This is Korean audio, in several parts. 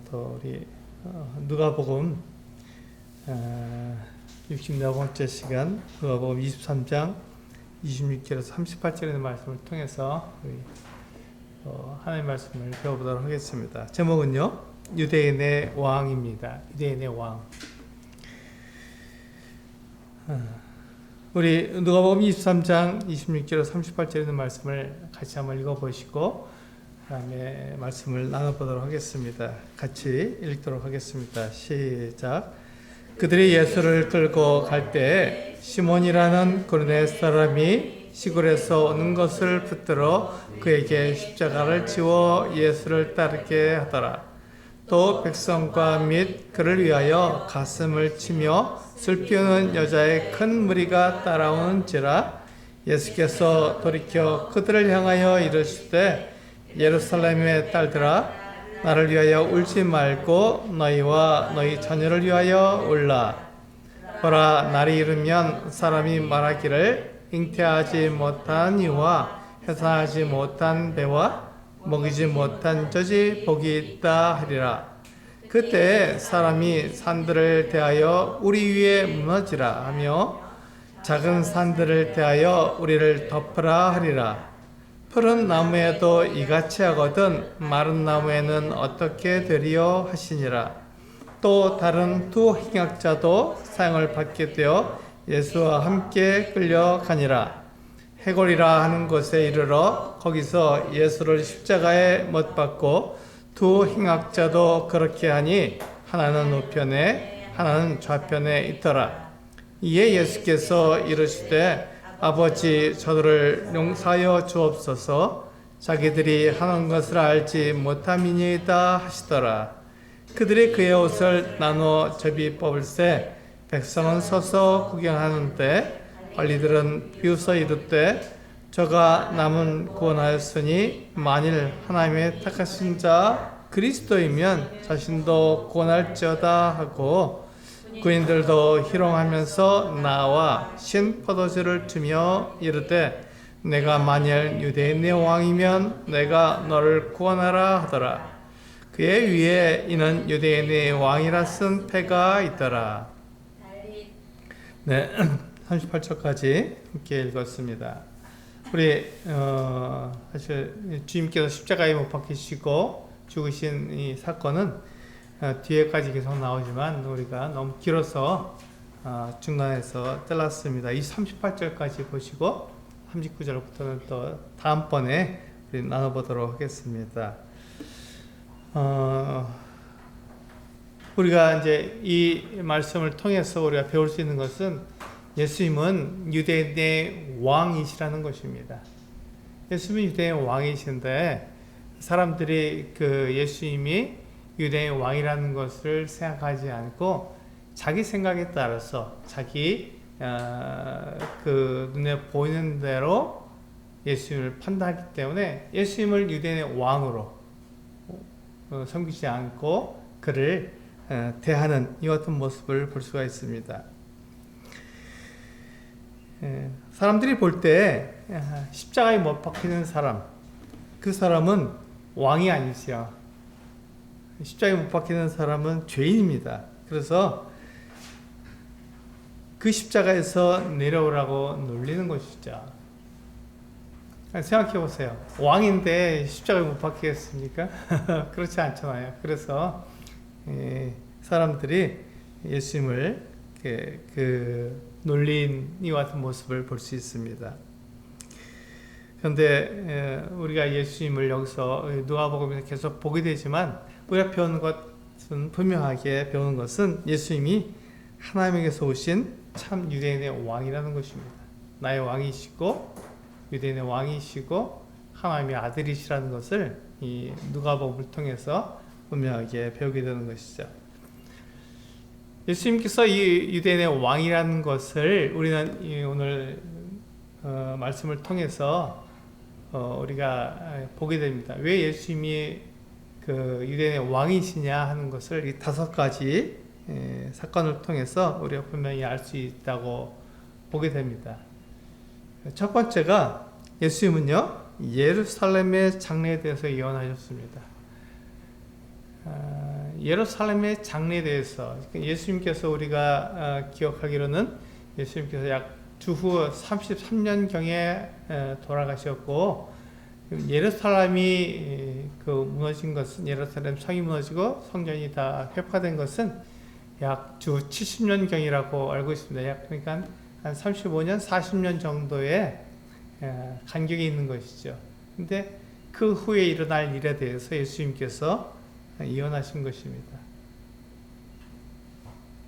또 우리 누가복음 64번째 시간 누가복음 23장 26절에서 38절에 있는 말씀을 통해서 우리 하나님의 말씀을 배워보도록 하겠습니다. 제목은요, 유대인의 왕입니다. 유대인의 왕. 우리 누가복음 23장 26절에서 38절에 있는 말씀을 같이 한번 읽어보시고 그 다음에 말씀을 나눠보도록 하겠습니다. 같이 읽도록 하겠습니다. 시작. 그들이 예수를 끌고 갈 때 시몬이라는 고르네 사람이 시골에서 오는 것을 붙들어 그에게 십자가를 지워 예수를 따르게 하더라. 또 백성과 및 그를 위하여 가슴을 치며 슬피우는 여자의 큰 무리가 따라오는지라. 예수께서 돌이켜 그들을 향하여 이르시되 예루살렘의 딸들아, 나를 위하여 울지 말고 너희와 너희 자녀를 위하여 울라. 보라, 날이 이르면 사람이 말하기를 잉태하지 못한 이와 해산하지 못한 배와 먹이지 못한 젖이 복이 있다 하리라. 그때 사람이 산들을 대하여 우리 위에 무너지라 하며 작은 산들을 대하여 우리를 덮으라 하리라. 푸른 나무에도 이같이 하거든 마른 나무에는 어떻게 되리요 하시니라. 또 다른 두 행악자도 사형을 받게 되어 예수와 함께 끌려가니라. 해골이라 하는 곳에 이르러 거기서 예수를 십자가에 못 박고 두 행악자도 그렇게 하니 하나는 우편에 하나는 좌편에 있더라. 이에 예수께서 이르시되 아버지, 저들을 용서하여 주옵소서. 자기들이 하는 것을 알지 못함이니이다 하시더라. 그들이 그의 옷을 나누어 접이 뽑을새 백성은 서서 구경하는데 관리들은 비웃어 이르되 저가 남은 구원하였으니 만일 하나님의 택하신 자 그리스도이면 자신도 구원할지어다 하고 군인들도 희롱하면서 나와 신 포도주를 주며 이르되 내가 만일 유대인의 왕이면 내가 너를 구원하라 하더라. 그의 위에 이는 유대인의 왕이라 쓴 패가 있더라. 네, 38절까지 함께 읽었습니다. 우리 사실 주님께서 십자가에 못 박히시고 죽으신 이 사건은 뒤에까지 계속 나오지만 우리가 너무 길어서 중간에서 잘랐습니다. 이 38절까지 보시고 39절부터는 또 다음번에 우리 나눠보도록 하겠습니다. 우리가 이제 이 말씀을 통해서 우리가 배울 수 있는 것은 예수님은 유대인의 왕이시라는 것입니다. 예수님은 유대인의 왕이신데 사람들이 그 예수님이 유대인의 왕이라는 것을 생각하지 않고 자기 생각에 따라서 자기 그 눈에 보이는 대로 예수님을 판단하기 때문에 예수님을 유대인의 왕으로 섬기지 않고 그를 대하는 이 같은 모습을 볼 수가 있습니다. 사람들이 볼 때 십자가에 못 박히는 사람, 그 사람은 왕이 아니죠. 십자가에 못 박히는 사람은 죄인입니다. 그래서 그 십자가에서 내려오라고 놀리는 것이죠. 생각해 보세요. 왕인데 십자가에 못 박히겠습니까? 그렇지 않잖아요. 그래서 사람들이 예수님을 놀린 이와 같은 모습을 볼 수 있습니다. 그런데 우리가 예수님을 여기서 누가복음에서 계속 보게 되지만 우리가 배우는 것은 분명하게 배우는 것은 예수님이 하나님에게서 오신 참 유대인의 왕이라는 것입니다. 나의 왕이시고 유대인의 왕이시고 하나님의 아들이시라는 것을 이 누가복음을 통해서 분명하게 배우게 되는 것이죠. 예수님께서 이 유대인의 왕이라는 것을 우리는 오늘 말씀을 통해서 우리가 보게 됩니다. 왜 예수님이 그 유대인의 왕이시냐 하는 것을 이 5가지 사건을 통해서 우리가 분명히 알 수 있다고 보게 됩니다. 첫 번째가 예수님은요 예루살렘의 장래에 대해서 예언하셨습니다. 예루살렘의 장래에 대해서 예수님께서 우리가 기억하기로는 예수님께서 약 주후 33년경에 돌아가셨고 예루살렘이 무너진 것은 예루살렘 성이 무너지고 성전이 다 회파된 것은 약 주 70년경이라고 알고 있습니다. 그러니까 한 35년, 40년 정도의 간격이 있는 것이죠. 근데 그 후에 일어날 일에 대해서 예수님께서 예언하신 것입니다.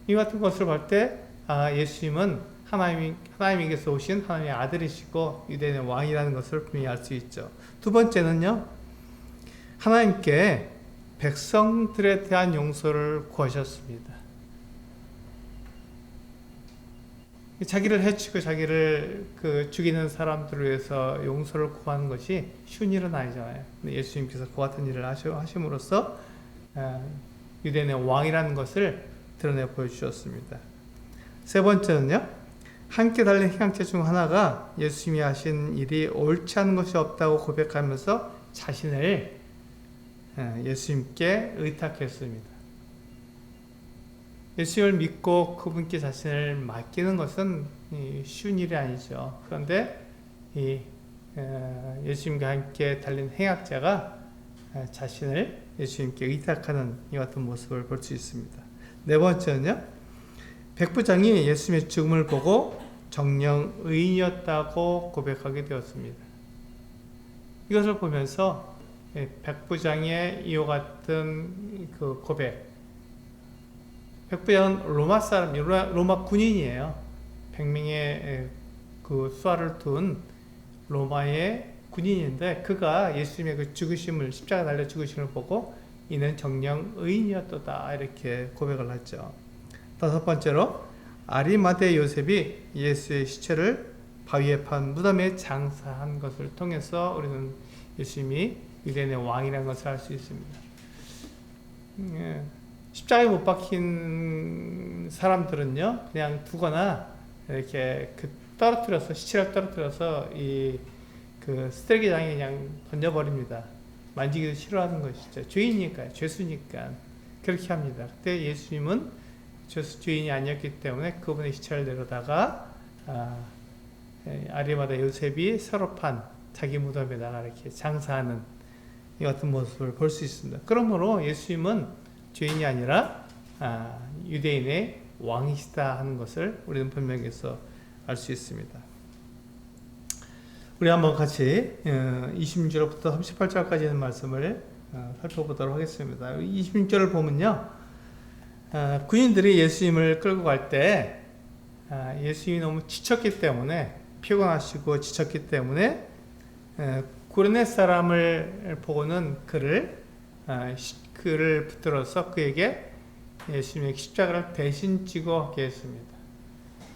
이 같은 것을 볼 때 예수님은 하나님께서 오신 하나님의 아들이시고 유대인의 왕이라는 것을 분명히 알 수 있죠. 두 번째는요, 하나님께 백성들에 대한 용서를 구하셨습니다. 자기를 해치고 자기를 죽이는 사람들을 위해서 용서를 구하는 것이 쉬운 일은 아니잖아요. 근데 예수님께서 그 같은 일을 하심으로써 유대인의 왕이라는 것을 드러내 보여주셨습니다. 세 번째는요, 함께 달린 행악자 중 하나가 예수님이 하신 일이 옳지 않은 것이 없다고 고백하면서 자신을 예수님께 의탁했습니다. 예수님을 믿고 그분께 자신을 맡기는 것은 쉬운 일이 아니죠. 그런데 예수님과 함께 달린 행악자가 자신을 예수님께 의탁하는 이 같은 모습을 볼 수 있습니다. 네 번째는요, 백부장이 예수님의 죽음을 보고 정녕 의인이었다고 고백하게 되었습니다. 이것을 보면서 백부장의 이와 같은 고백, 백부장은 로마 사람, 로마 군인이에요. 100명의 수하를 둔 로마의 군인인데 그가 예수님의 죽으심을, 십자가 달려 죽으심을 보고 이는 정녕 의인이었도다 이렇게 고백을 했죠. 다섯 번째로 아리마대 요셉이 예수의 시체를 바위에 판 무덤에 장사한 것을 통해서 우리는 예수님이 유대인의 왕이라는 것을 알 수 있습니다. 십자가에 못 박힌 사람들은요, 그냥 두거나 이렇게 떨어뜨려서, 시체를 떨어뜨려서 쓰레기장에 그냥 던져버립니다. 만지기도 싫어하는 것이죠. 죄인이니까요. 죄수니까. 그렇게 합니다. 그때 예수님은 죄인이 아니었기 때문에 그분의 시체를 내려다가 아리마다 요셉이 새로 판 자기 무덤에다가 이렇게 장사하는 이 같은 모습을 볼 수 있습니다. 그러므로 예수님은 죄인이 아니라 유대인의 왕이시다 하는 것을 우리는 분명해서 알 수 있습니다. 우리 한번 같이 26절부터 38절까지 있는 말씀을 살펴보도록 하겠습니다. 26절을 보면요, 군인들이 예수님을 끌고 갈 때 예수님이 너무 지쳤기 때문에, 피곤하시고 지쳤기 때문에 구레네 사람을 보고는 그를 붙들어서 그에게 예수님의 십자가를 대신 지고 하게 했습니다.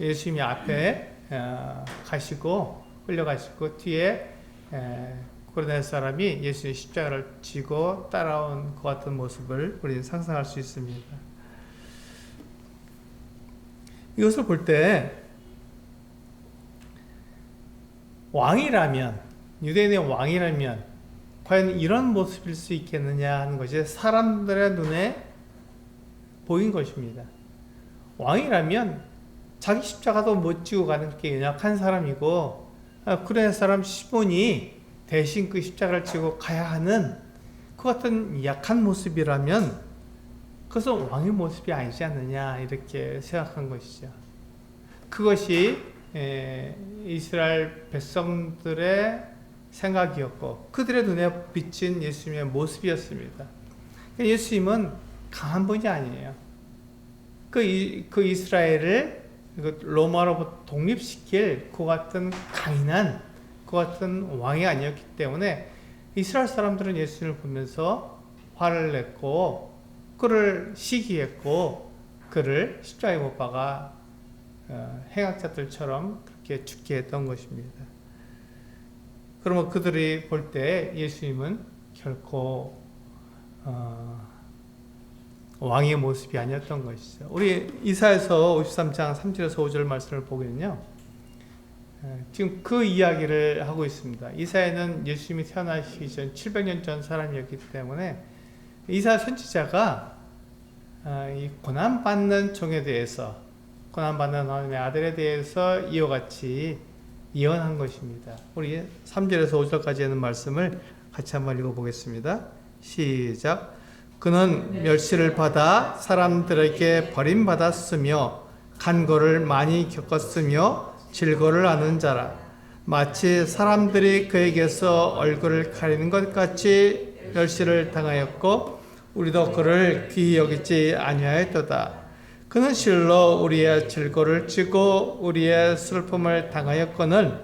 예수님이 앞에 가시고 끌려가시고 뒤에 구레네 사람이 예수님의 십자가를 지고 따라온 그 같은 모습을 우리는 상상할 수 있습니다. 이것을 볼 때 왕이라면, 유대인의 왕이라면 과연 이런 모습일 수 있겠느냐 하는 것이 사람들의 눈에 보인 것입니다. 왕이라면 자기 십자가도 못 지고 가는 게 연약한 사람이고, 구레네 사람 시몬이 대신 그 십자가를 지고 가야 하는 그 같은 약한 모습이라면 그것은 왕의 모습이 아니지 않느냐 이렇게 생각한 것이죠. 그것이 이스라엘 백성들의 생각이었고 그들의 눈에 비친 예수님의 모습이었습니다. 예수님은 강한 분이 아니에요. 그 이스라엘을 로마로부터 독립시킬 그 같은 강인한 그 같은 왕이 아니었기 때문에 이스라엘 사람들은 예수님을 보면서 화를 냈고 그를 시기했고 그를 십자가에 못 박아 행악자들처럼 그렇게 죽게 했던 것입니다. 그러면 그들이 볼 때 예수님은 결코 왕의 모습이 아니었던 것이죠. 우리 이사야서 53장 3절에서 5절 말씀을 보면요, 지금 그 이야기를 하고 있습니다. 이사야는 예수님이 태어나시기 전 700년 전 사람이었기 때문에 이사야 선지자가 이 고난받는 종에 대해서, 고난받는 하나님의 아들에 대해서 이와 같이 예언한 것입니다. 우리 3절에서 5절까지 하는 말씀을 같이 한번 읽어보겠습니다. 시작. 그는 멸시를 받아 사람들에게 버림받았으며 간고를 많이 겪었으며 질고를 아는 자라. 마치 사람들이 그에게서 얼굴을 가리는 것 같이 멸시를 당하였고 우리도 그를 귀히 여기지 아니하였도다. 그는 실로 우리의 질고를 지고 우리의 슬픔을 당하였거늘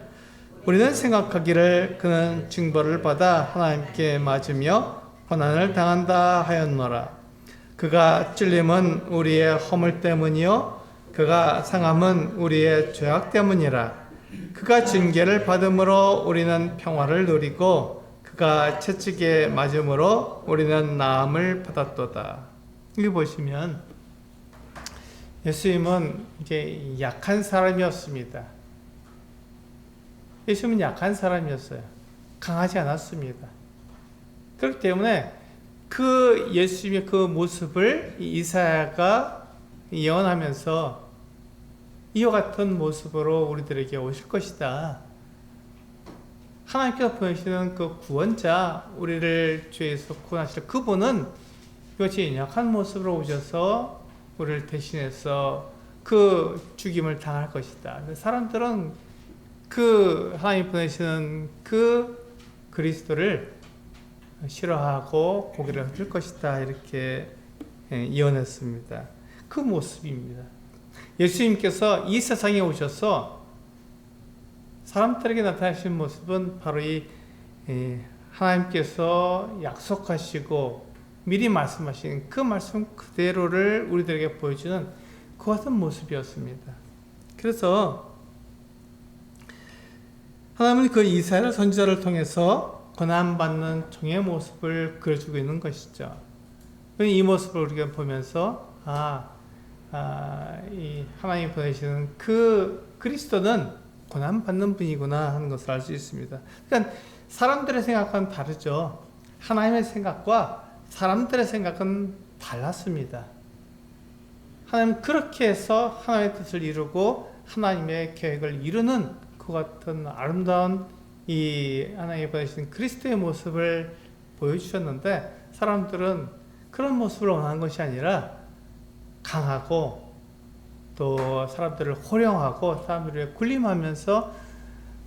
우리는 생각하기를 그는 징벌을 받아 하나님께 맞으며 고난을 당한다 하였노라. 그가 찔림은 우리의 허물 때문이요 그가 상함은 우리의 죄악 때문이라. 그가 징계를 받음으로 우리는 평화를 누리고 그가 채찍에 맞음으로 우리는 나음을 받았도다. 여기 보시면 예수님은 이제 약한 사람이었습니다. 예수님은 약한 사람이었어요. 강하지 않았습니다. 그렇기 때문에 그 예수님의 그 모습을 이사야가 예언하면서 이와 같은 모습으로 우리들에게 오실 것이다. 하나님께서 보내시는 그 구원자, 우리를 죄에서 구원하실 그분은 이같이 약한 모습으로 오셔서 우리를 대신해서 그 죽임을 당할 것이다. 사람들은 그 하나님 보내시는 그 그리스도를 싫어하고 고개를 들 것이다. 이렇게 예언했습니다. 그 모습입니다. 예수님께서 이 세상에 오셔서 사람들에게 나타나신 모습은 바로 이 하나님께서 약속하시고 미리 말씀하신 그 말씀 그대로를 우리들에게 보여주는 그 같은 모습이었습니다. 그래서 하나님은 그 이사야 선지자를 통해서 고난받는 종의 모습을 그려주고 있는 것이죠. 이 모습을 우리가 보면서 이 하나님이 보내시는 그 그리스도는 고난받는 분이구나 하는 것을 알 수 있습니다. 그러니까 사람들의 생각과는 다르죠. 하나님의 생각과 사람들의 생각은 달랐습니다. 하나님은 그렇게 해서 하나님의 뜻을 이루고 하나님의 계획을 이루는 그 같은 아름다운 이 하나님이 보내신 그리스도의 모습을 보여주셨는데 사람들은 그런 모습을 원하는 것이 아니라 강하고 또 사람들을 호령하고 사람들을 군림하면서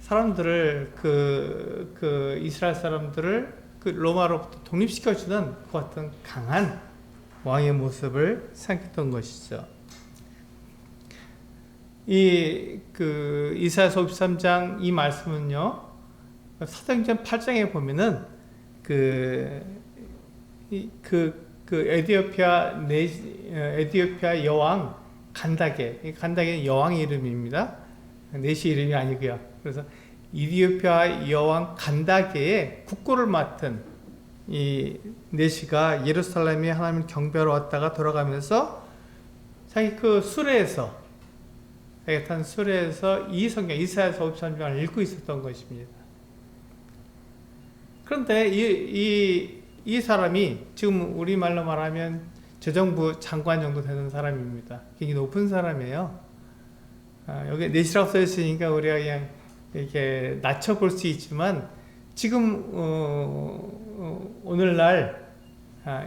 사람들을 그 이스라엘 사람들을 그 로마로부터 독립시켜주는 그 같은 강한 왕의 모습을 생각했던 것이죠. 이사야서 53장 이 말씀은요, 사도행전 8장에 보면은 에디오피아 여왕 간다게 여왕의 이름입니다. 내시 이름이 아니고요. 그래서 이디오피아 여왕 간다게의 국고를 맡은 이 내시가 예루살렘에 하나님을 경배하러 왔다가 돌아가면서 자기 그 수레에서 이 성경 이사야서 53장을 읽고 있었던 것입니다. 그런데 이 사람이 지금 우리말로 말하면 재정부 장관 정도 되는 사람입니다. 굉장히 높은 사람이에요. 여기 내시라고 써 있으니까 우리가 그냥 이렇게 낮춰볼 수 있지만 지금 오늘날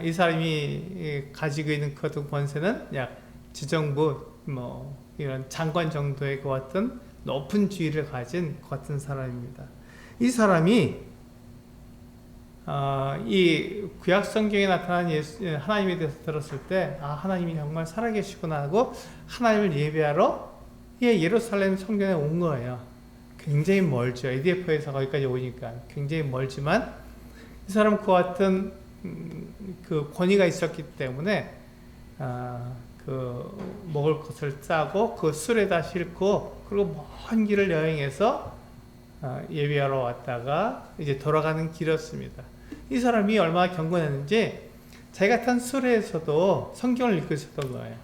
이 사람이 가지고 있는 그 권세는 약 지정부 이런 장관 정도의 그 같은 높은 지위를 가진 그 같은 사람입니다. 이 사람이 이 구약 성경에 나타난 하나님에 대해서 들었을 때 하나님이 정말 살아계시구나 하고 하나님을 예배하러 예루살렘 성전에 온 거예요. 굉장히 멀죠. 에디오피아에서 거기까지 오니까 굉장히 멀지만 이 사람 그 같은 그 권위가 있었기 때문에 그 먹을 것을 싸고 그 술에다 싣고 그리고 먼 길을 여행해서 예배하러 왔다가 이제 돌아가는 길이었습니다. 이 사람이 얼마나 경건했는지 자기가 탄 수레에서도 성경을 읽고 있었던 거예요.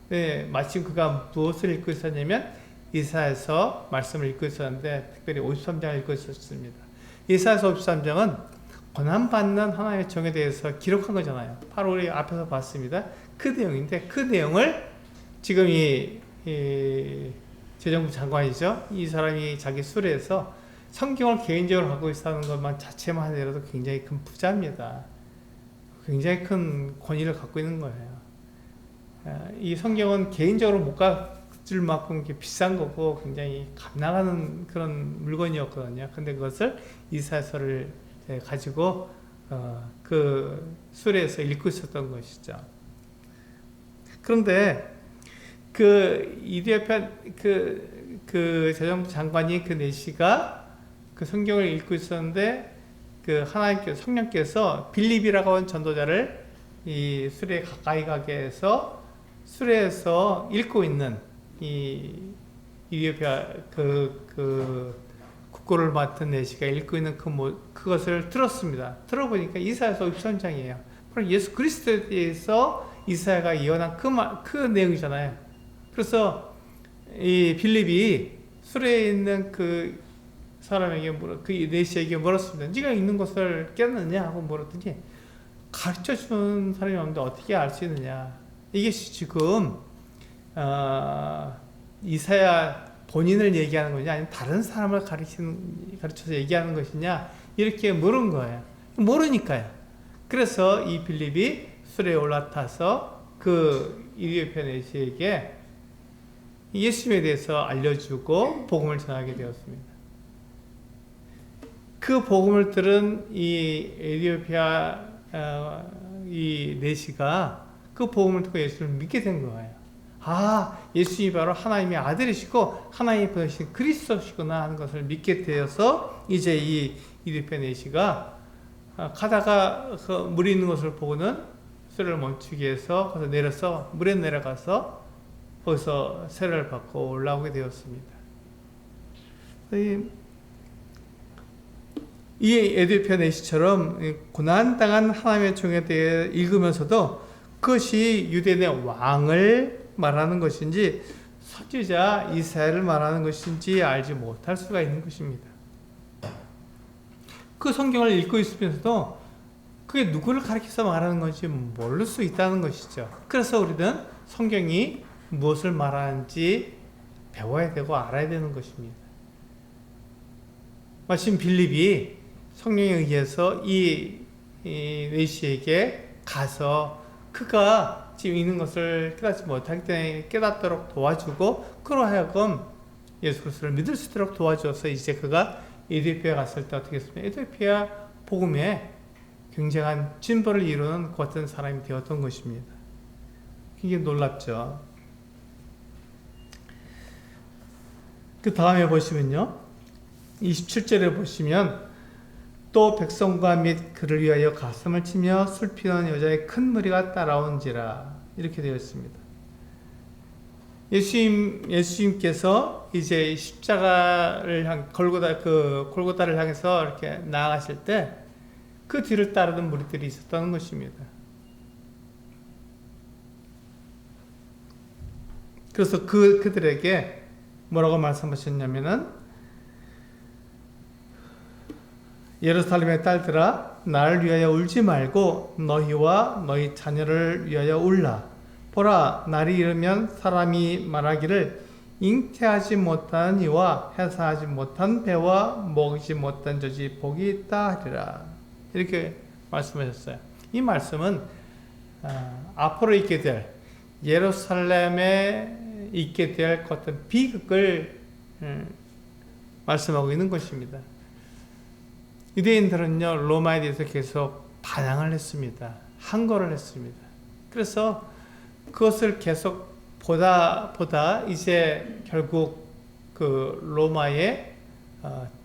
네, 마침 그가 무엇을 읽고 있었냐면 이사야서 말씀을 읽고 있었는데 특별히 53장을 읽고 있었습니다. 이사야서 53장은 고난받는 하나님의 종에 대해서 기록한 거잖아요. 바로 우리 앞에서 봤습니다. 그 내용인데 그 내용을 지금 이 재정부 장관이죠. 이 사람이 자기 수레에서 성경을 개인적으로 갖고 있다는 것만 자체만 하더라도 굉장히 큰 부자입니다. 굉장히 큰 권위를 갖고 있는 거예요. 이 성경은 개인적으로 못 가질 만큼 비싼 거고 굉장히 값 나가는 그런 물건이었거든요. 근데 그것을 이사야서를 가지고 그 수레에서 읽고 있었던 것이죠. 그런데 그 이디오피아 그 재정부 장관이 그 내시가 그 성경을 읽고 있었는데 그 하나님께서 성령께서 빌립이라고 하는 전도자를 이 수레에 가까이 가게 해서 수레에서 읽고 있는 이 이디오피아 그 국고를 맡은 내시가 읽고 있는 그것을 들었습니다. 들어보니까 이사야서 53장이에요. 바로 예수 그리스도에 대해서 이사야가 예언한 그 내용이잖아요. 그래서 이 빌립이 수레에 있는 그 사람에게 그 내시에게 물었습니다. 네가 있는 것을 깨닫느냐 하고 물었더니 가르쳐주는 사람이 없는데 어떻게 알 수 있느냐. 이게 지금 이사야 본인을 얘기하는 거냐 아니면 다른 사람을 가르쳐서 얘기하는 것이냐 이렇게 물은 거예요. 모르니까요. 그래서 이 빌립이 수레에 올라타서 그 이디오피아 내시에게 예수님에 대해서 알려주고 복음을 전하게 되었습니다. 그 복음을 들은 이 에티오피아 이 내시가 그 복음을 듣고 예수를 믿게 된 거예요. 아, 예수님이 바로 하나님의 아들이시고 하나님이 보내신 그리스도시구나 하는 것을 믿게 되어서 이제 이 에티오피아 내시가 가다가 그 물이 있는 것을 보고는 수레를 멈추기 위해서 거기서 내려서 물에 내려가서 거기서 세례를 받고 올라오게 되었습니다. 이 에티오피아 내시처럼 고난당한 하나님의 종에 대해 읽으면서도 그것이 유대인의 왕을 말하는 것인지 선지자 이사야를 말하는 것인지 알지 못할 수가 있는 것입니다. 그 성경을 읽고 있으면서도 그게 누구를 가리켜서 말하는 건지 모를 수 있다는 것이죠. 그래서 우리는 성경이 무엇을 말하는지 배워야 되고 알아야 되는 것입니다. 마침 빌립이 성령에 의해서 이 내시에게 가서 그가 지금 있는 것을 깨닫지 못하기 때문에 깨닫도록 도와주고 그로 하여금 예수 그리스도를 믿을 수 있도록 도와줘서 이제 그가 에티오피아에 갔을 때 어떻게 했습니까? 에티오피아 복음에 굉장한 진보를 이루는 그 같은 사람이 되었던 것입니다. 굉장히 놀랍죠. 그 다음에 보시면요. 27절에 보시면 또 백성과 및 그를 위하여 가슴을 치며 슬피는 여자의 큰 무리가 따라온지라 이렇게 되어 있습니다. 예수님께서 이제 십자가를 골고다를 향해서 이렇게 나아가실 때 그 뒤를 따르는 무리들이 있었다는 것입니다. 그래서 그들에게 뭐라고 말씀하셨냐면은 예루살렘의 딸들아 나를 위하여 울지 말고 너희와 너희 자녀를 위하여 울라. 보라 날이 이르면 사람이 말하기를 잉태하지 못한 이와 해산하지 못한 배와 먹이지 못한 젖이 복이 있다 하리라. 이렇게 말씀하셨어요. 이 말씀은 앞으로 있게 될 예루살렘에 있게 될 어떤 비극을 말씀하고 있는 것입니다. 유대인들은요 로마에 대해서 계속 반항을 했습니다. 항거를 했습니다. 그래서 그것을 계속 보다 이제 결국 그 로마의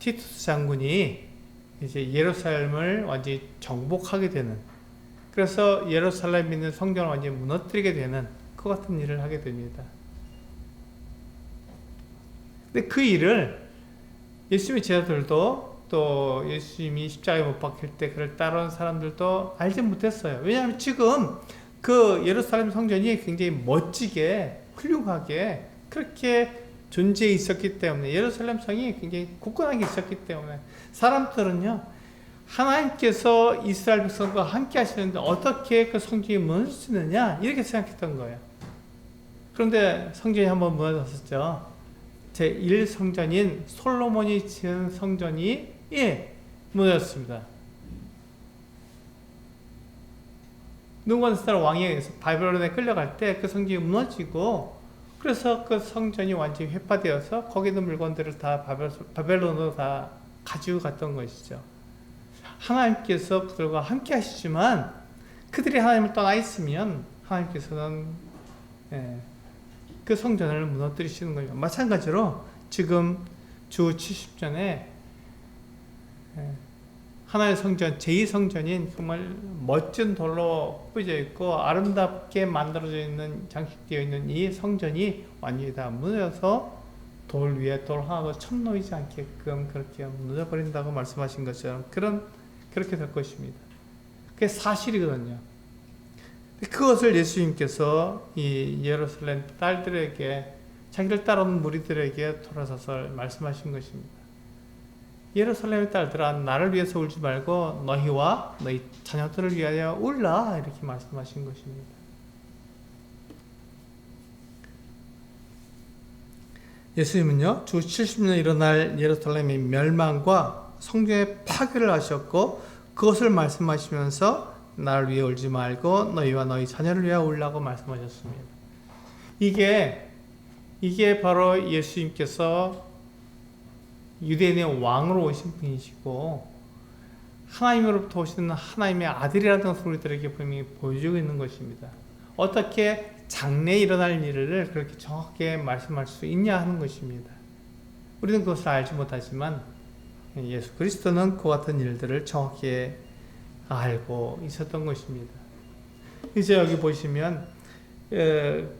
티투스 장군이 이제 예루살렘을 완전히 정복하게 되는, 그래서 예루살렘에 있는 성전을 완전히 무너뜨리게 되는 그 같은 일을 하게 됩니다. 근데 그 일을 예수님의 제자들도 또 예수님이 십자가에 못 박힐 때 그를 따라온 사람들도 알지 못했어요. 왜냐하면 지금 그 예루살렘 성전이 굉장히 멋지게 훌륭하게 그렇게 존재해 있었기 때문에, 예루살렘 성이 굉장히 굳건하게 있었기 때문에 사람들은요 하나님께서 이스라엘 백성과 함께 하시는데 어떻게 그 성전이 무너질 수 있느냐 이렇게 생각했던 거예요. 그런데 성전이 한번 무너졌었죠. 제1성전인 솔로몬이 지은 성전이 무너졌습니다. 느부갓네살 왕에 의해서 바벨론에 끌려갈 때 그 성전이 무너지고, 그래서 그 성전이 완전히 회파되어서 거기 있는 물건들을 다 바벨론으로 다 가지고 갔던 것이죠. 하나님께서 그들과 함께 하시지만 그들이 하나님을 떠나 있으면 하나님께서는 그 성전을 무너뜨리시는 거예요. 마찬가지로 지금 주 70전에 하나의 성전, 제2성전인 정말 멋진 돌로 꾸며져 있고 아름답게 만들어져 있는, 장식되어 있는 이 성전이 완전히 다 무너져서 돌 위에 돌 하나도 첨 놓이지 않게끔 그렇게 무너져 버린다고 말씀하신 것처럼 그렇게 될 것입니다. 그게 사실이거든요. 그것을 예수님께서 이 예루살렘 딸들에게, 자기를 따르는 무리들에게 돌아서서 말씀하신 것입니다. 예루살렘의 딸들아, 나를 위해서 울지 말고 너희와 너희 자녀들을 위하여 울라, 이렇게 말씀하신 것입니다. 예수님은요, 주 70년 일어날 예루살렘의 멸망과 성전의 파괴를 하셨고, 그것을 말씀하시면서 나를 위해 울지 말고 너희와 너희 자녀를 위하여 울라고 말씀하셨습니다. 이게 바로 예수님께서 유대인의 왕으로 오신 분이시고 하나님으로부터 오시는 하나님의 아들이라는 것을 우리들에게 분명히 보여주고 있는 것입니다. 어떻게 장래에 일어날 일을 그렇게 정확하게 말씀할 수 있냐 하는 것입니다. 우리는 그것을 알지 못하지만 예수 그리스도는 그 같은 일들을 정확히 알고 있었던 것입니다. 이제 여기 보시면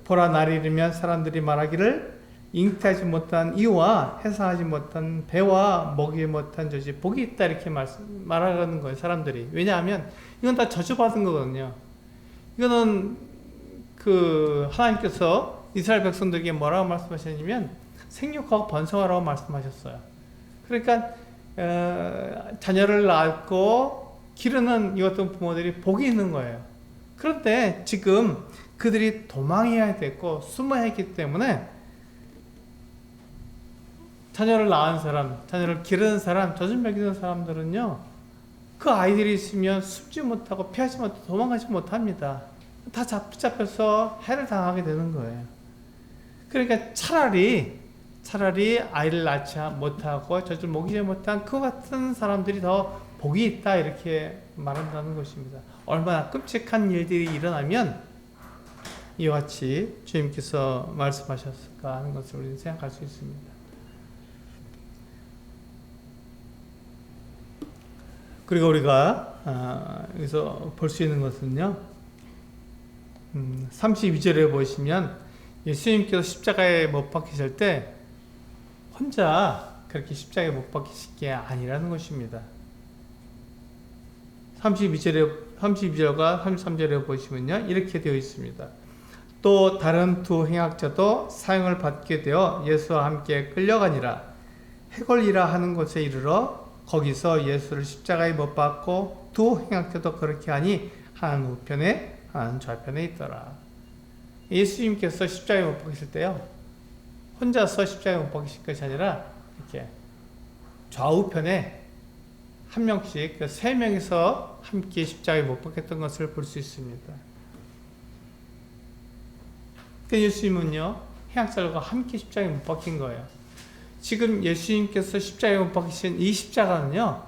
보라 날이 이르면 사람들이 말하기를 잉태하지 못한 이와 해산하지 못한 배와 먹이 못한 젖이 복이 있다, 이렇게 말하는 거예요, 사람들이. 왜냐하면 이건 다 저주받은 거거든요. 이거는 하나님께서 이스라엘 백성들에게 뭐라고 말씀하셨냐면 생육하고 번성하라고 말씀하셨어요. 그러니까 자녀를 낳고 기르는 이 어떤 부모들이 복이 있는 거예요. 그런데 지금 그들이 도망해야 됐고 숨어야 했기 때문에 자녀를 낳은 사람, 자녀를 기르는 사람, 젖을 먹이는 사람들은요, 그 아이들이 있으면 숨지 못하고 피하지 못하고 도망가지 못합니다. 다 붙잡혀서 해를 당하게 되는 거예요. 그러니까 차라리 아이를 낳지 못하고 젖을 먹이지 못한 그 같은 사람들이 더 복이 있다, 이렇게 말한다는 것입니다. 얼마나 끔찍한 일들이 일어나면 이와 같이 주님께서 말씀하셨을까 하는 것을 우리는 생각할 수 있습니다. 그리고 우리가 여기서 볼 수 있는 것은요, 32절에 보시면 예수님께서 십자가에 못 박히실 때 혼자 그렇게 십자가에 못 박히실 게 아니라는 것입니다. 32절과 33절에 보시면요, 이렇게 되어 있습니다. 또 다른 두 행악자도 사형을 받게 되어 예수와 함께 끌려가니라. 해골이라 하는 곳에 이르러 거기서 예수를 십자가에 못 박고 두 행악자도 그렇게 하니 하나는 우편에 하나는 좌편에 있더라. 예수님께서 십자가에 못 박히실 때요, 혼자서 십자가에 못 박히실 것이 아니라 이렇게 좌우편에 한 명씩, 세 명이서 함께 십자가에 못 박혔던 것을 볼 수 있습니다. 예수님은요, 행악자들과 함께 십자가에 못 박힌 거예요. 지금 예수님께서 십자가에 못 박히신 이 십자가는요,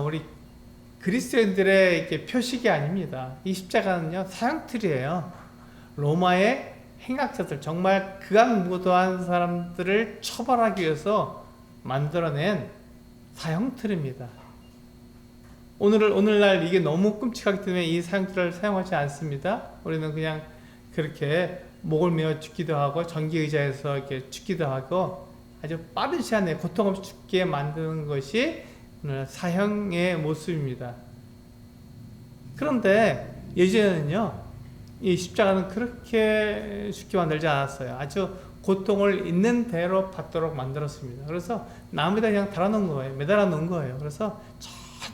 우리 그리스도인들의 이렇게 표식이 아닙니다. 이 십자가는요, 사형틀이에요. 로마의 행악자들, 정말 극악무도한 사람들을 처벌하기 위해서 만들어낸 사형틀입니다. 오늘날 이게 너무 끔찍하기 때문에 이 사형틀을 사용하지 않습니다. 우리는 그냥 그렇게 목을 메어 죽기도 하고 전기 의자에서 이렇게 죽기도 하고 아주 빠른 시간에 고통 없이 죽게 만드는 것이 오늘 사형의 모습입니다. 그런데 예전에는요, 이 십자가는 그렇게 쉽게 만들지 않았어요. 아주 고통을 있는 대로 받도록 만들었습니다. 그래서 나무에다 그냥 달아놓은 거예요. 매달아 놓은 거예요. 그래서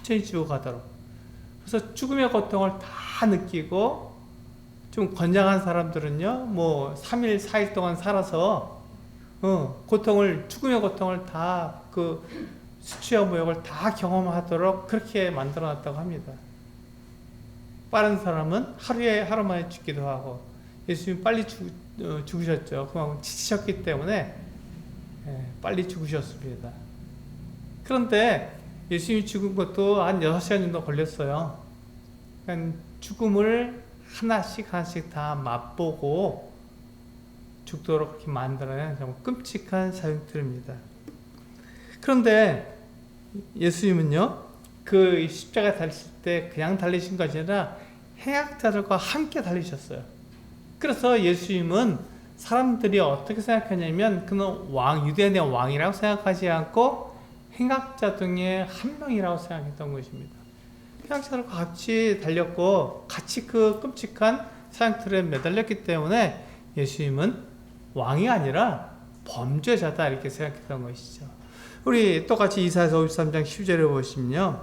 천천히 죽어가도록. 그래서 죽음의 고통을 다 느끼고 좀 건장한 사람들은요, 뭐 3일, 4일 동안 살아서 죽음의 고통을 다 그 수치와 모욕을 다 경험하도록 그렇게 만들어놨다고 합니다. 빠른 사람은 하루 만에 죽기도 하고, 예수님 빨리 죽으셨죠. 그만큼 지치셨기 때문에 빨리 죽으셨습니다. 그런데 예수님이 죽은 것도 한 6시간 정도 걸렸어요. 그러니까 죽음을 하나씩 다 맛보고 죽도록 그렇게 만들어낸 정말 끔찍한 사역들입니다. 그런데 예수님은요, 그 십자가 달리실 때 그냥 달리신 것이 아니라 행악자들과 함께 달리셨어요. 그래서 예수님은 사람들이 어떻게 생각하냐면 그는 유대인의 왕이라고 생각하지 않고 행악자 중에 한 명이라고 생각했던 것입니다. 행악자들과 같이 달렸고 같이 그 끔찍한 사역들에 매달렸기 때문에 예수님은 왕이 아니라 범죄자다 이렇게 생각했던 것이죠. 우리 똑같이 이사야서 53장 10절에 보시면요,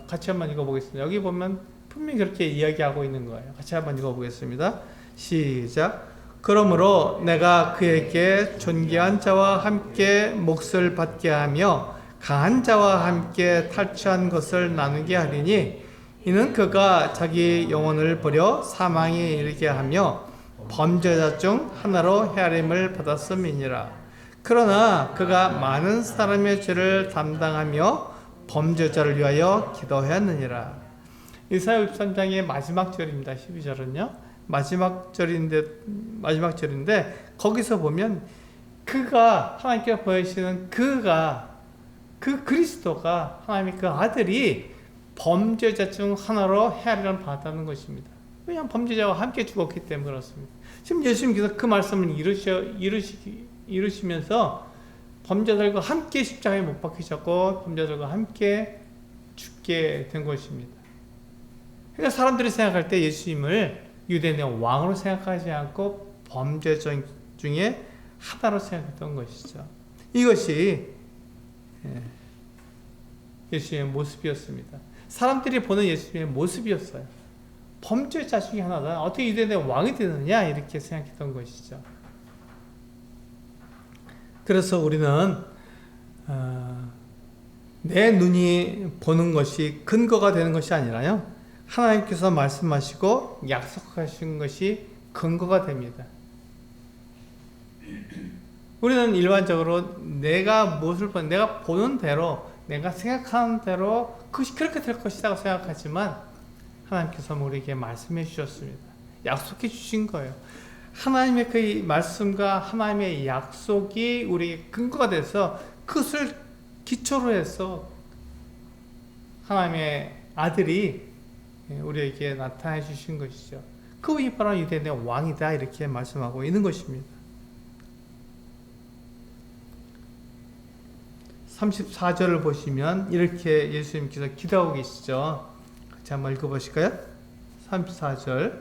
같이 한번 읽어보겠습니다. 여기 보면 분명히 그렇게 이야기하고 있는 거예요. 같이 한번 읽어보겠습니다. 시작. 그러므로 내가 그에게 존귀한 자와 함께 몫을 받게 하며 강한 자와 함께 탈취한 것을 나누게 하리니 이는 그가 자기 영혼을 버려 사망에 이르게 하며 범죄자 중 하나로 헤아림을 받았음이니라. 그러나 그가 많은 사람의 죄를 담당하며 범죄자를 위하여 기도하였느니라. 이사야 63장의 마지막 절입니다. 12절은요. 마지막 절인데 거기서 보면 그가 하나님께서 보여주시는 그 그리스도가 하나님의 그 아들이 범죄자 중 하나로 헤아림을 받았다는 것입니다. 왜냐하면 범죄자와 함께 죽었기 때문에 그렇습니다. 지금 예수님께서 그 말씀을 이루시면서 범죄자들과 함께 십자가에 못 박히셨고 범죄자들과 함께 죽게 된 것입니다. 그러니까 사람들이 생각할 때 예수님을 유대인의 왕으로 생각하지 않고 범죄자 중에 하나로 생각했던 것이죠. 이것이 예수님의 모습이었습니다. 사람들이 보는 예수님의 모습이었어요. 범죄자 중에 하나다. 어떻게 유대인의 왕이 되느냐 이렇게 생각했던 것이죠. 그래서 우리는 내 눈이 보는 것이 근거가 되는 것이 아니라요, 하나님께서 말씀하시고 약속하신 것이 근거가 됩니다. 우리는 일반적으로 내가 보는 대로, 내가 생각하는 대로 그것이 그렇게 될 것이라고 생각하지만 하나님께서 우리에게 말씀해 주셨습니다. 약속해 주신 거예요. 하나님의 그 말씀과 하나님의 약속이 우리의 근거가 돼서 그것을 기초로 해서 하나님의 아들이 우리에게 나타내 주신 것이죠. 그분이 바로 유대인의 왕이다 이렇게 말씀하고 있는 것입니다. 34절을 보시면 이렇게 예수님께서 기도하고 계시죠. 같이 한번 읽어보실까요? 34절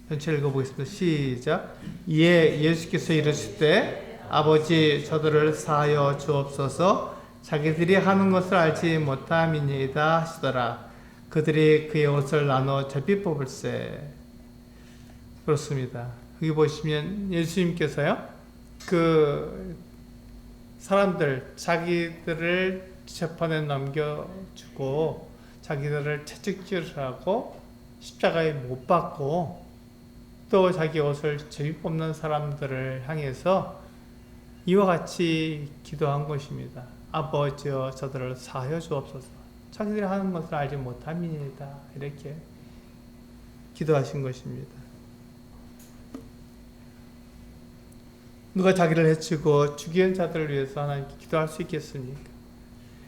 전체 읽어보겠습니다. 시작. 이에 예수께서 이르실 때 아버지 저들을 사하여 주옵소서, 자기들이 하는 것을 알지 못함이니이다 하시더라. 그들이 그의 옷을 나눠 제비 뽑을세. 그렇습니다. 여기 보시면 예수님께서요, 그 사람들 자기들을 재판에 넘겨주고 자기들을 채찍질하고 십자가에 못 박고 또 자기 옷을 제비 뽑는 사람들을 향해서 이와 같이 기도한 것입니다. 아버지여 저들을 사하여 주옵소서, 자기들이 하는 것을 알지 못함이니이다 이렇게 기도하신 것입니다. 누가 자기를 해치고 죽이는 자들을 위해서 하나님께 기도할 수 있겠습니까?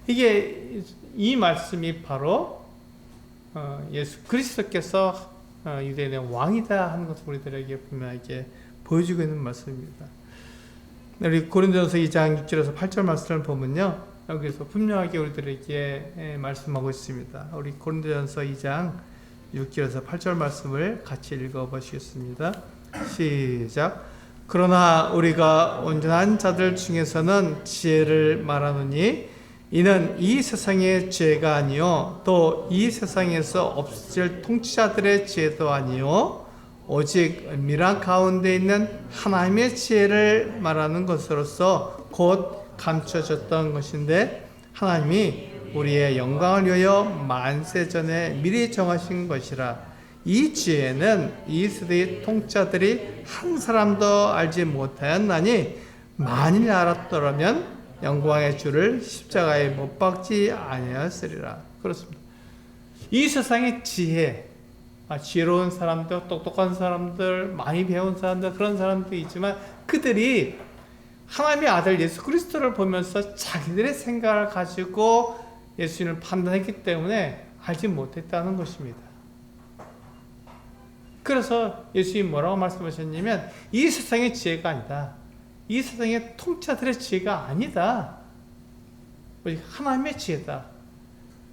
이 말씀이 바로 예수 그리스도께서 유대인의 왕이다 하는 것을 우리들에게 분명하게 보여주고 있는 말씀입니다. 우리 고린도전서 2장 6절에서 8절 말씀을 보면요, 여기서 분명하게 우리들에게 말씀하고 있습니다. 우리 고린도전서 2장 6절에서 8절 말씀을 같이 읽어보시겠습니다. 시작. 그러나 우리가 온전한 자들 중에서는 지혜를 말하노니 이는 이 세상의 지혜가 아니요 또 이 세상에서 없을 통치자들의 지혜도 아니요 오직 미란 가운데 있는 하나님의 지혜를 말하는 것으로서 곧 감춰졌던 것인데 하나님이 우리의 영광을 위하여 만세 전에 미리 정하신 것이라. 이 지혜는 이 세대의 통치자들이 한 사람도 알지 못하였나니 만일 알았더라면 영광의 주를 십자가에 못 박지 아니하였으리라. 그렇습니다. 이 세상의 지혜, 지혜로운 사람들, 똑똑한 사람들, 많이 배운 사람들, 그런 사람들이 있지만 그들이 하나님의 아들 예수 그리스도를 보면서 자기들의 생각을 가지고 예수님을 판단했기 때문에 알지 못했다는 것입니다. 그래서 예수님이 뭐라고 말씀하셨냐면 이 세상의 지혜가 아니다. 이 세상의 통치자들의 지혜가 아니다. 하나님의 지혜다.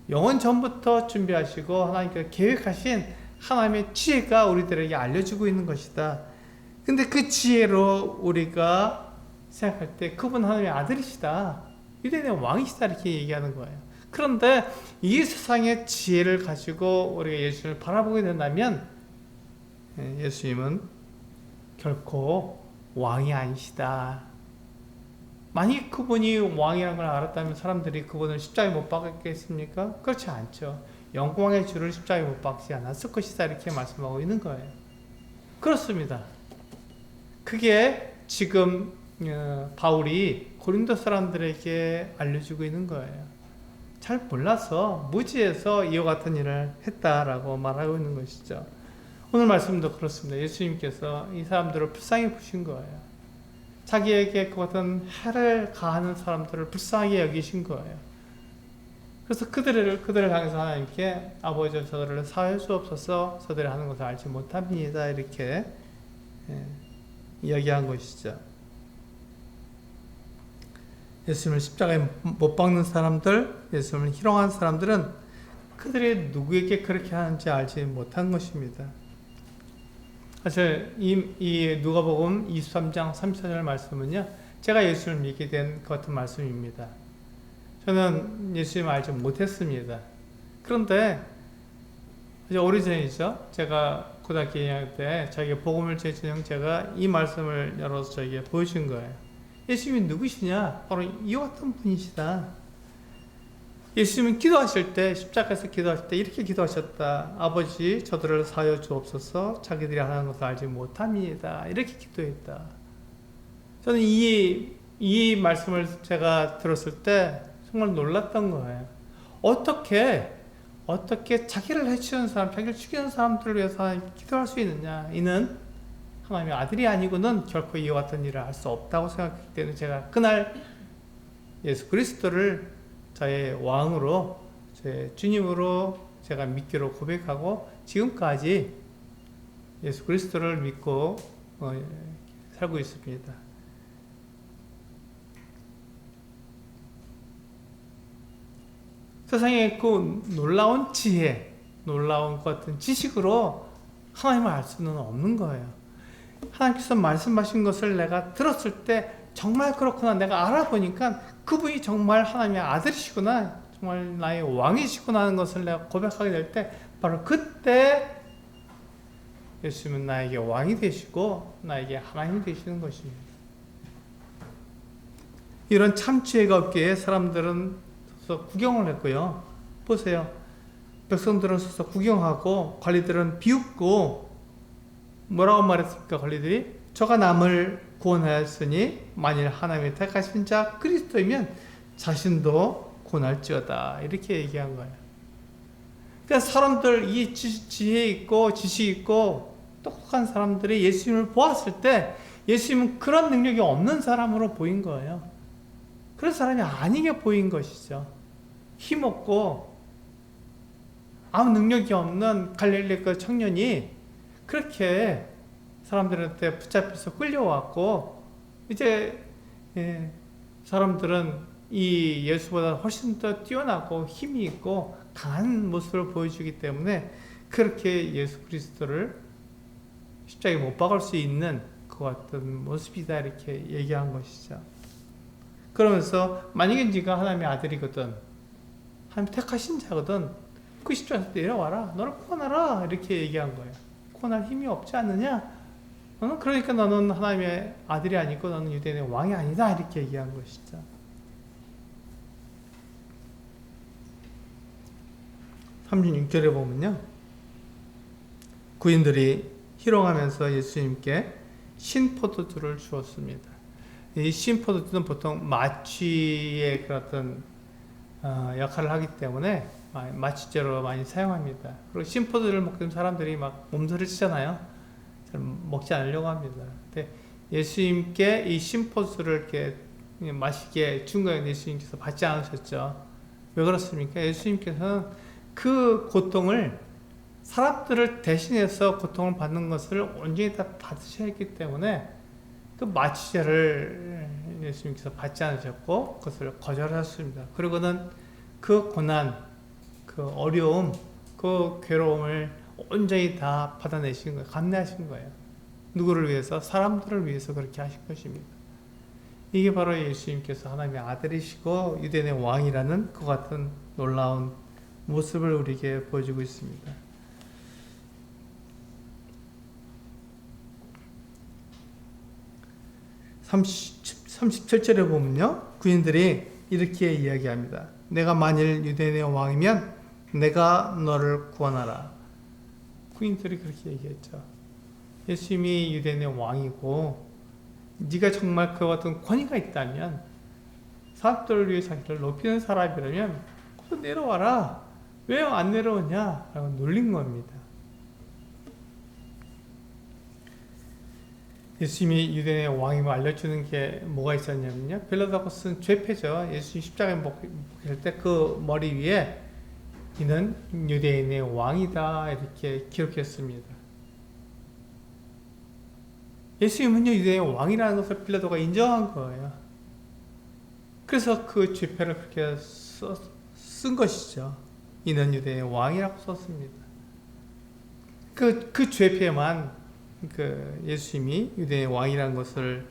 영원 전부터 준비하시고 하나님께서 계획하신 하나님의 지혜가 우리들에게 알려주고 있는 것이다. 근데 그 지혜로 우리가 생각할 때 그분 하나님의 아들이시다. 유대인의 왕이시다. 이렇게 얘기하는 거예요. 그런데 이 세상의 지혜를 가지고 우리가 예수님을 바라보게 된다면 예수님은 결코 왕이 아니시다. 만약 그분이 왕이라는 걸 알았다면 사람들이 그분을 십자가에 못 박았겠습니까? 그렇지 않죠. 영광의 주를 십자가에 못 박지 않았을 것이다. 이렇게 말씀하고 있는 거예요. 그렇습니다. 그게 지금 바울이 고린도 사람들에게 알려주고 있는 거예요. 잘 몰라서 무지해서 이와 같은 일을 했다라고 말하고 있는 것이죠. 오늘 말씀도 그렇습니다. 예수님께서 이 사람들을 불쌍히 보신 거예요. 자기에게 그 같은 해를 가하는 사람들을 불쌍하게 여기신 거예요. 그래서 그들을 향해서 하나님께 아버지 저들을 사할 수 없어서 저들이 하는 것을 알지 못합니다. 이렇게 이야기한 것이죠. 예수님을 십자가에 못 박는 사람들, 예수님을 희롱한 사람들은 그들이 누구에게 그렇게 하는지 알지 못한 것입니다. 사실 이 누가복음 23장 34절 말씀은요, 제가 예수를 믿게 된 그 같은 말씀입니다. 저는 예수님을 알지 못했습니다. 그런데 이제 오래전이죠. 제가 고등학교 2학년 때 저에게 복음을 제준 형제가 이 말씀을 열어서 저에게 보여준 거예요. 예수님이 누구시냐? 바로 이와 같은 분이시다. 예수님은 기도하실 때, 십자가에서 기도하실 때 이렇게 기도하셨다. 아버지, 저들을 사하여 주옵소서. 자기들이 하는 것을 알지 못합니다. 이렇게 기도했다. 저는 이 말씀을 제가 들었을 때 정말 놀랐던 거예요. 어떻게 자기를 해치는 사람, 자기를 죽이는 사람들을 위해서 기도할 수 있느냐? 이는 하나님의 아들이 아니고는 결코 이와 같은 일을 할 수 없다고 생각했기 때문에 제가 그날 예수 그리스도를 저의 왕으로, 제 주님으로 제가 믿기로 고백하고 지금까지 예수 그리스도를 믿고 살고 있습니다. 세상에 그 놀라운 지혜, 놀라운 것 같은 지식으로 하나님을 알 수는 없는 거예요. 하나님께서 말씀하신 것을 내가 들었을 때 정말 그렇구나, 내가 알아보니까 그분이 정말 하나님의 아들이시구나, 정말 나의 왕이시구나 하는 것을 내가 고백하게 될 때 바로 그때 예수님은 나에게 왕이 되시고 나에게 하나님이 되시는 것입니다. 이런 참 지혜가 없기에 사람들은 서서 구경을 했고요. 보세요. 백성들은 서서 구경하고 관리들은 비웃고 뭐라고 말했습니까? 관리들이 저가 남을 구원하였으니 만일 하나님의 택하신 자 그리스도이면 자신도 구원할지어다. 이렇게 얘기한 거예요. 그러니까 사람들, 이 지혜 있고 지식 있고 똑똑한 사람들이 예수님을 보았을 때 예수님은 그런 능력이 없는 사람으로 보인 거예요. 그런 사람이 아니게 보인 것이죠. 힘없고 아무 능력이 없는 갈릴리 그 청년이 그렇게 사람들한테 붙잡혀서 끌려왔고, 이제 사람들은 이 예수보다 훨씬 더 뛰어나고 힘이 있고 강한 모습을 보여주기 때문에 그렇게 예수 그리스도를 십자가에 못 박을 수 있는 그 같은 모습이다, 이렇게 얘기한 것이죠. 그러면서 만약에 네가 하나님의 아들이거든, 하나님 택하신 자거든, 그 십자가에서 내려와라, 너를 구원하라, 이렇게 얘기한 거예요. 구원할 힘이 없지 않느냐? 그러니까 너는 하나님의 아들이 아니고 너는 유대인의 왕이 아니다, 이렇게 얘기한 것이죠. 36절에 보면요, 구인들이 희롱하면서 예수님께 신포도주를 주었습니다. 이 신포도주는 보통 마취의 그런 역할을 하기 때문에 마취제로 많이 사용합니다. 그리고 신포도주를 먹는 사람들이 막 몸서리 치잖아요. 잘 먹지 않으려고 합니다. 근데 예수님께 이 신포도주를 이렇게 마시게 준 거예요. 예수님께서 받지 않으셨죠. 왜 그렇습니까? 예수님께서는 그 고통을, 사람들을 대신해서 고통을 받는 것을 온전히 다 받으셔야 했기 때문에 그 마취제를 예수님께서 받지 않으셨고 그것을 거절하셨습니다. 그리고는 그 고난, 그 어려움, 그 괴로움을 온전히 다 받아내신 거예요. 감내하신 거예요. 누구를 위해서? 사람들을 위해서 그렇게 하신 것입니다. 이게 바로 예수님께서 하나님의 아들이시고 유대인의 왕이라는 그 같은 놀라운 모습을 우리에게 보여주고 있습니다. 37절에 보면요, 구인들이 이렇게 이야기합니다. 내가 만일 유대인의 왕이면 내가 너를 구원하라. 구인들이 그렇게 얘기했죠. 예수님이 유대인의 왕이고 네가 정말 그와 같은 권위가 있다면, 사람들을 위해 자기를 높이는 사람이라면 거기서 내려와라. 왜 안 내려오냐? 라고 놀린 겁니다. 예수님이 유대인의 왕임을 알려주는 게 뭐가 있었냐면요, 빌라도가 쓴 죄패죠. 예수님 십자가에 못 때 그 머리 위에 이는 유대인의 왕이다, 이렇게 기록했습니다. 예수님은요, 유대인의 왕이라는 것을 빌라도가 인정한 거예요. 그래서 그 죄패를 그렇게 쓴 것이죠. 이는 유대인의 왕이라고 썼습니다. 그 죄패만 예수님이 유대인의 왕이라는 것을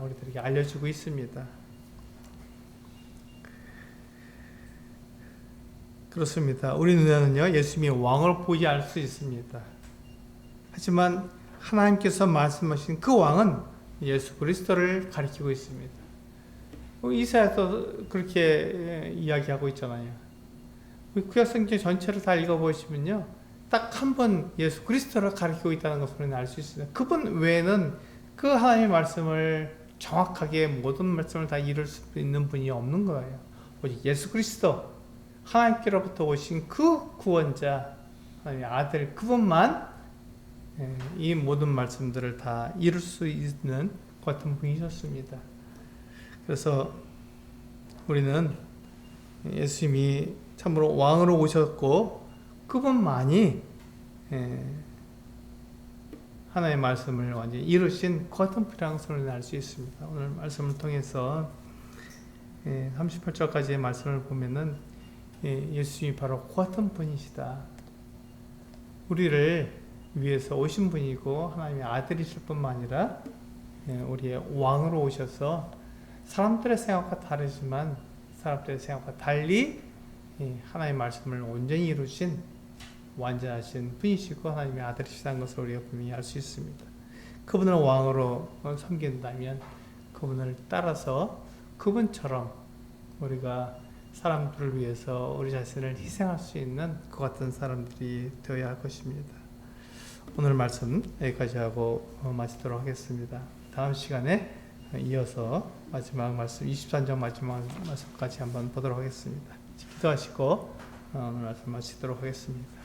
우리들에게 알려주고 있습니다. 그렇습니다. 우리 눈에는요, 예수님이 왕을 보지 않을 수 있습니다. 하지만 하나님께서 말씀하신 그 왕은 예수 그리스도를 가리키고 있습니다. 이사야도 그렇게 이야기하고 있잖아요. 구약성경 전체를 다 읽어보시면요, 딱 한 번 예수 그리스도를 가리키고 있다는 것을 우리는 알 수 있습니다. 그분 외에는 그 하나님의 말씀을 정확하게 모든 말씀을 다 이룰 수 있는 분이 없는 거예요. 오직 예수 그리스도, 하나님께로부터 오신 그 구원자, 하나님의 아들, 그분만 이 모든 말씀들을 다 이룰 수 있는 같은 분이셨습니다. 그래서 우리는 예수님이 참으로 왕으로 오셨고 그분만이 하나님의 말씀을 완전히 이루신 그 같은 분이라는 것을 알 수 있습니다. 오늘 말씀을 통해서 38절까지의 말씀을 보면은 예수님이 바로 그 같은 분이시다. 우리를 위해서 오신 분이고 하나님의 아들이실 뿐만 아니라 우리의 왕으로 오셔서 사람들의 생각과 다르지만 사람들의 생각과 달리 하나님의 말씀을 온전히 이루신 완전하신 분이시고 하나님의 아들이시다는 것을 우리가 분명히 알 수 있습니다. 그분을 왕으로 섬긴다면 그분을 따라서 그분처럼 우리가 사람들을 위해서 우리 자신을 희생할 수 있는 그 같은 사람들이 되어야 할 것입니다. 오늘 말씀 여기까지 하고 마치도록 하겠습니다. 다음 시간에 이어서 마지막 말씀 23장 마지막 말씀까지 한번 보도록 하겠습니다. 기도하시고 오늘 말씀 마치도록 하겠습니다.